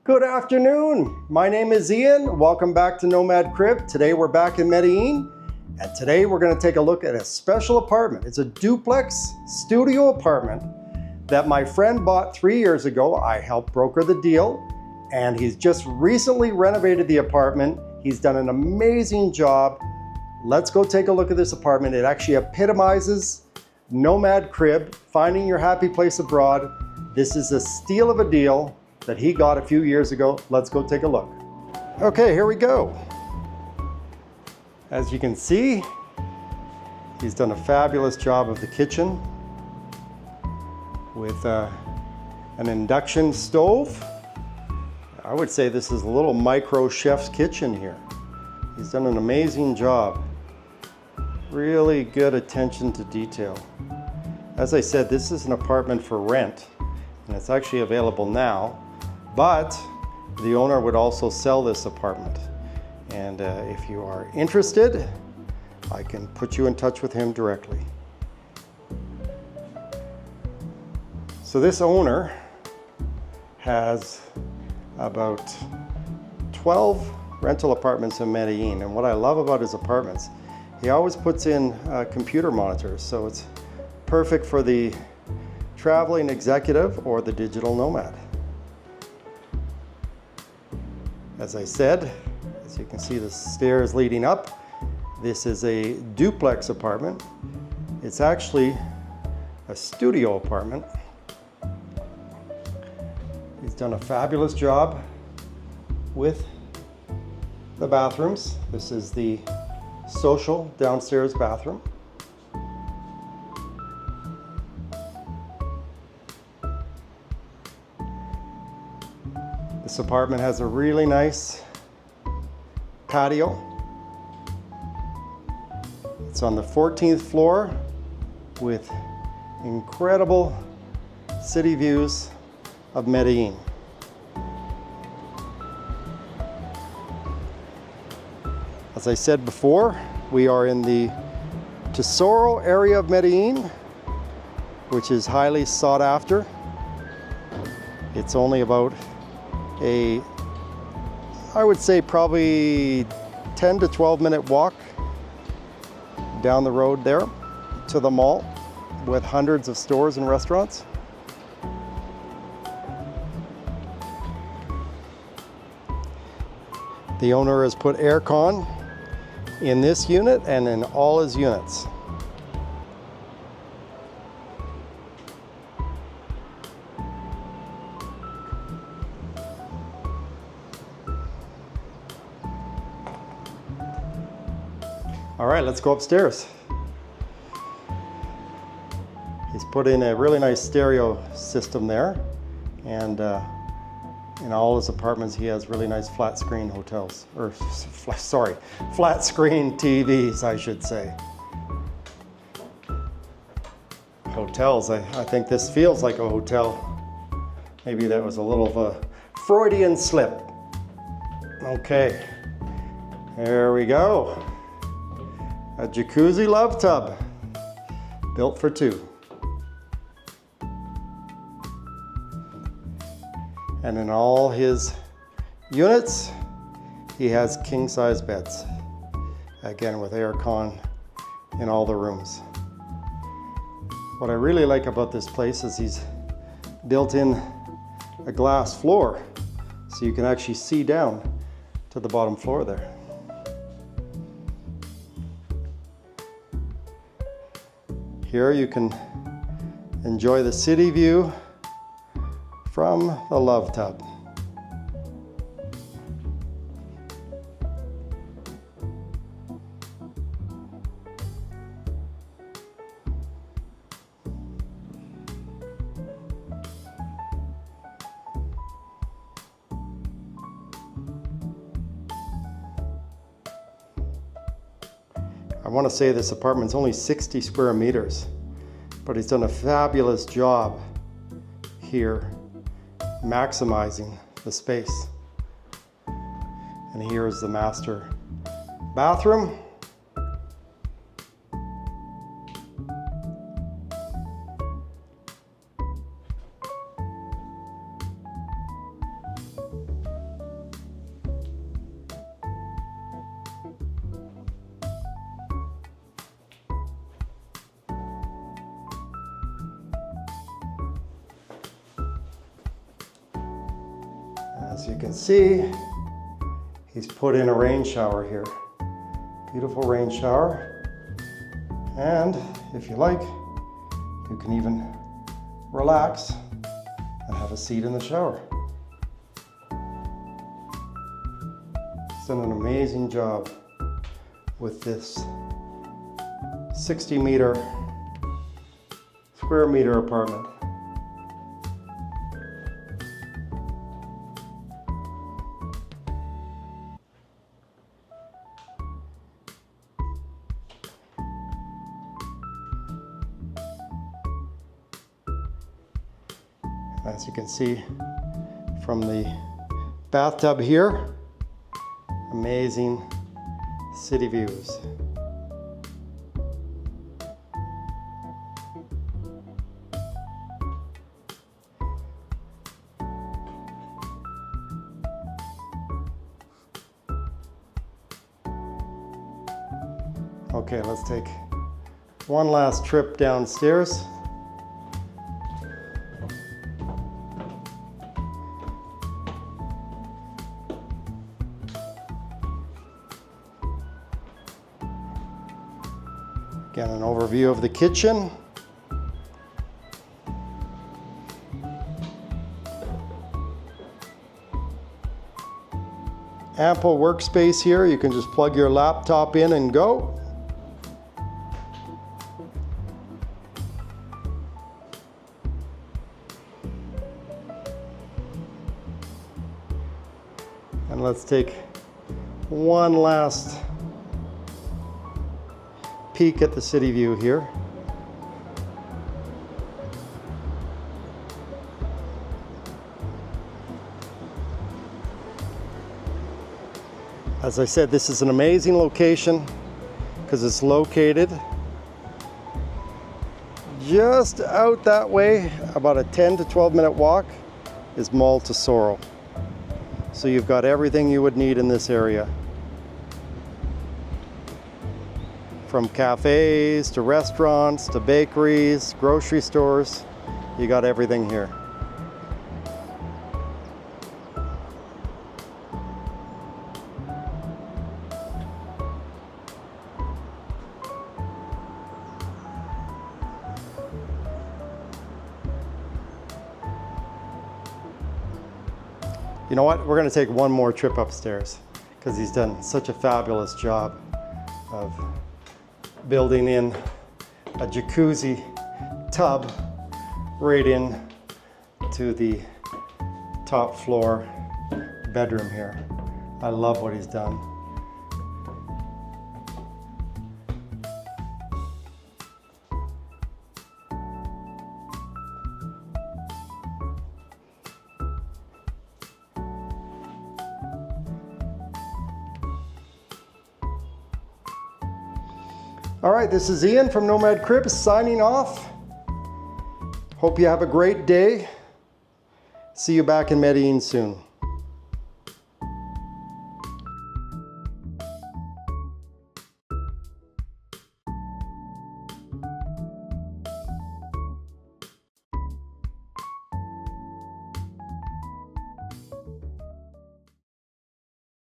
Good afternoon. My name is Ian. Welcome back to Nomad Crib. Today we're back in Medellin, and today we're going to take a look at a special apartment. It's a duplex studio apartment that my friend bought 3 years ago. I helped broker the deal, and he's just recently renovated the apartment. He's done an amazing job. Let's go take a look at this apartment. It actually epitomizes Nomad Crib, finding your happy place abroad. This is a steal of a deal that he got a few years ago. Let's go take a look. Okay, here we go. As you can see, he's done a fabulous job of the kitchen with an induction stove. I would say this is a little micro chef's kitchen here. He's done an amazing job. Really good attention to detail. As I said, this is an apartment for rent, and it's actually available now. But the owner would also sell this apartment. And if you are interested, I can put you in touch with him directly. So this owner has about 12 rental apartments in Medellin. And what I love about his apartments, he always puts in computer monitors. So it's perfect for the traveling executive or the digital nomad. As I said, as you can see the stairs leading up, this is a duplex apartment. It's actually a studio apartment. He's done a fabulous job with the bathrooms. This is the social downstairs bathroom. This apartment has a really nice patio. It's on the 14th floor with incredible city views of Medellin. As I said before, we are in the Tesoro area of Medellin, which is highly sought after. It's only about I would say probably 10 to 12 minute walk down the road there to the mall with hundreds of stores and restaurants. The owner has put aircon in this unit and in all his units. All right, let's go upstairs. He's put in a really nice stereo system there, and in all his apartments he has really nice flat screen hotels, or flat screen TVs, I should say. Hotels, I think this feels like a hotel. Maybe that was a little of a Freudian slip. Okay, there we go. A jacuzzi love tub, built for two. And in all his units, he has king-size beds. Again, with aircon in all the rooms. What I really like about this place is he's built in a glass floor, so you can actually see down to the bottom floor there. Here you can enjoy the city view from the love tub. I want to say this apartment's only 60 square meters, but he's done a fabulous job here maximizing the space. And here is the master bathroom. As you can see, he's put in a rain shower here. Beautiful rain shower. And if you like, you can even relax and have a seat in the shower. He's done an amazing job with this 60 square meter apartment. As you can see from the bathtub here, amazing city views. Okay, let's take one last trip downstairs. Again, an overview of the kitchen. Ample workspace here. You can just plug your laptop in and go. And let's take one last peek at the city view here. As I said, this is an amazing location because it's located just out that way. About a 10 to 12 minute walk is Mall Tesoro. So you've got everything you would need in this area. From cafes to restaurants to bakeries, grocery stores, you got everything here. You know what? We're going to take one more trip upstairs because he's done such a fabulous job of building in a jacuzzi tub right in to the top floor bedroom here. I love what he's done. All right, this is Ian from Nomad Crib signing off. Hope you have a great day. See you back in Medellin soon.